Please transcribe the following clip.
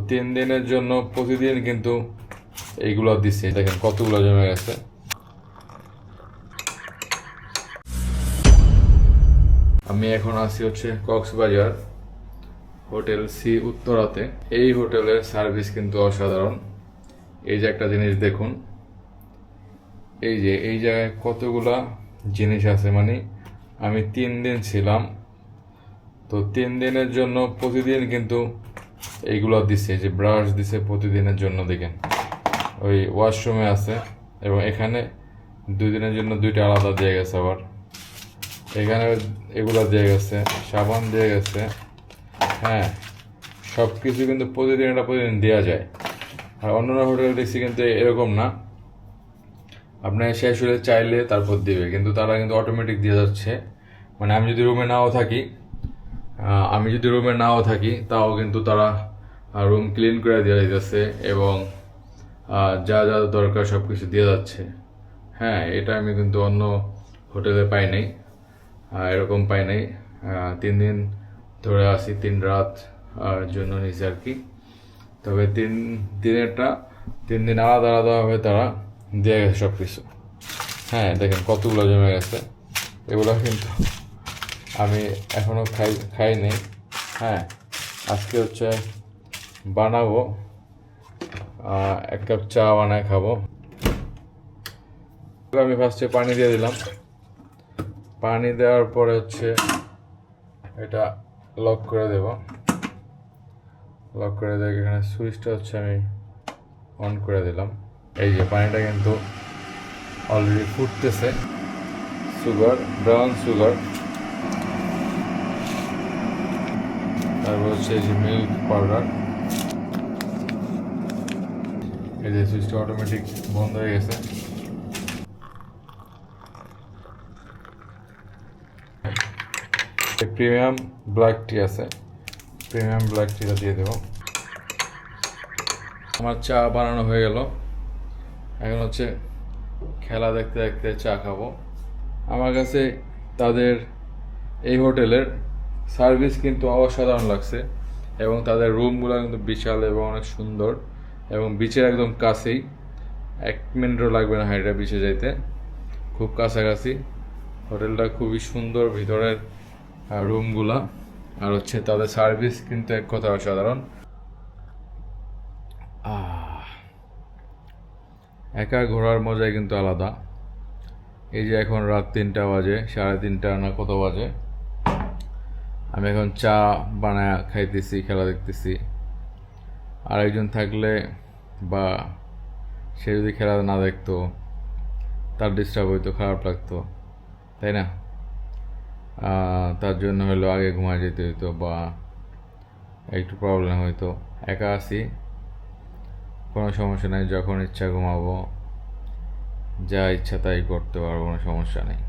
3 দিনের জন্য প্রতিদিন কিন্তু এইগুলো দিচ্ছে। দেখেন কতগুলো জমে গেছে। আমি এখন আছি হচ্ছে কক্সবাজার হোটেল সি উত্তরাতে। এই হোটেলের সার্ভিস কিন্তু অসাধারণ। এই যে একটা জিনিস দেখুন, এই যে এই জায়গায় কতগুলা জিনিস আছে, মানে আমি 3 দিন ছিলাম, তো 3 দিনের জন্য প্রতিদিন কিন্তু এইগুলো দিচ্ছে। যে ব্রাশ দিছে প্রতিদিনের জন্য, দেখেন ওই ওয়াশরুমে আছে, এবং এখানে 2 দিনের জন্য 2টা আলাদা দিয়ে গেছে। আবার এখানে এগুলো দিয়ে গেছে, সাবান দিয়ে গেছে। হ্যাঁ, সব কিছু কিন্তু প্রতিদিন দেওয়া যায়। আর অন্যান্য হোটেল দেখছি কিন্তু এরকম না, আপনার শেষ হলে চাইলে তারপর দিবে, কিন্তু তারা কিন্তু অটোমেটিক দিয়ে যাচ্ছে। মানে আমি যদি রুমে নাও থাকি তাও কিন্তু তারা রুম ক্লিন করে দিয়ে যাচ্ছে, এবং যা যা দরকার সব কিছু দিয়ে যাচ্ছে। হ্যাঁ, এটা আমি কিন্তু অন্য হোটেলে পাই নাই, এরকম পাই নাই। 3 দিন ধরে আসি, 3 রাত জন্য নিয়েছি আর কি। তবে 3 দিন আলাদা আলাদাভাবে তারা দিয়ে গেছে সব কিছু। হ্যাঁ, দেখেন কতগুলো জমে গেছে। এগুলো কিন্তু আমি এখনও খাইনি। হ্যাঁ, আজকে হচ্ছে বানাবো, 1 কাপ চা বানায় খাবো। আমি ফার্স্টে পানি দিয়ে দিলাম। পানি দেওয়ার পরে হচ্ছে এটা লক করে দেব। লক করে দিয়ে এখানে সুইচটা হচ্ছে আমি অন করে দিলাম। এই যে পানিটা কিন্তু অলরেডি ফুটতেছে। ব্রাউন সুগার, তারপর হচ্ছে এই যে মিল্ক পাউডার। এই যে সুইচটা অটোমেটিক বন্ধ হয়ে গেছে। প্রিমিয়াম ব্ল্যাক টি আছে, প্রিমিয়াম ব্ল্যাক টিটা দিয়ে দেবো। আমার চা বানানো হয়ে গেল। এখন হচ্ছে খেলা দেখতে দেখতে চা খাবো। আমার কাছে তাদের এই হোটেলের সার্ভিস কিন্তু অসাধারণ লাগছে, এবং তাদের রুমগুলো কিন্তু বিশাল এবং অনেক সুন্দর, এবং বিচের একদম কাছেই। 1 মিনিটও লাগবে না হাইটা বিচে যাইতে, খুব কাছাকাছি। হোটেলটা খুবই সুন্দর, ভিতরের রুমগুলা, আর হচ্ছে তাদের সার্ভিস কিন্তু এক কথা অসাধারণ। একা ঘোরার মজাই কিন্তু আলাদা। এই যে এখন রাত 3টা বাজে, 3:30 না কত বাজে, আমি এখন চা বানায় খাইতেছি, খেলা দেখতেছি। আরেকজন থাকলে বা সে যদি খেলা না দেখতো, তার ডিস্টার্ব হইতো, খারাপ লাগতো, তাই না? তার জন্য হলো আগে ঘুমায় যেতে হইতো, বা একটু প্রবলেম হইতো। একা আছি, কোনো সমস্যা নেই, যখন ইচ্ছা ঘুমাবো, যা ইচ্ছা তাই করতে পারবো, কোনো সমস্যা নেই।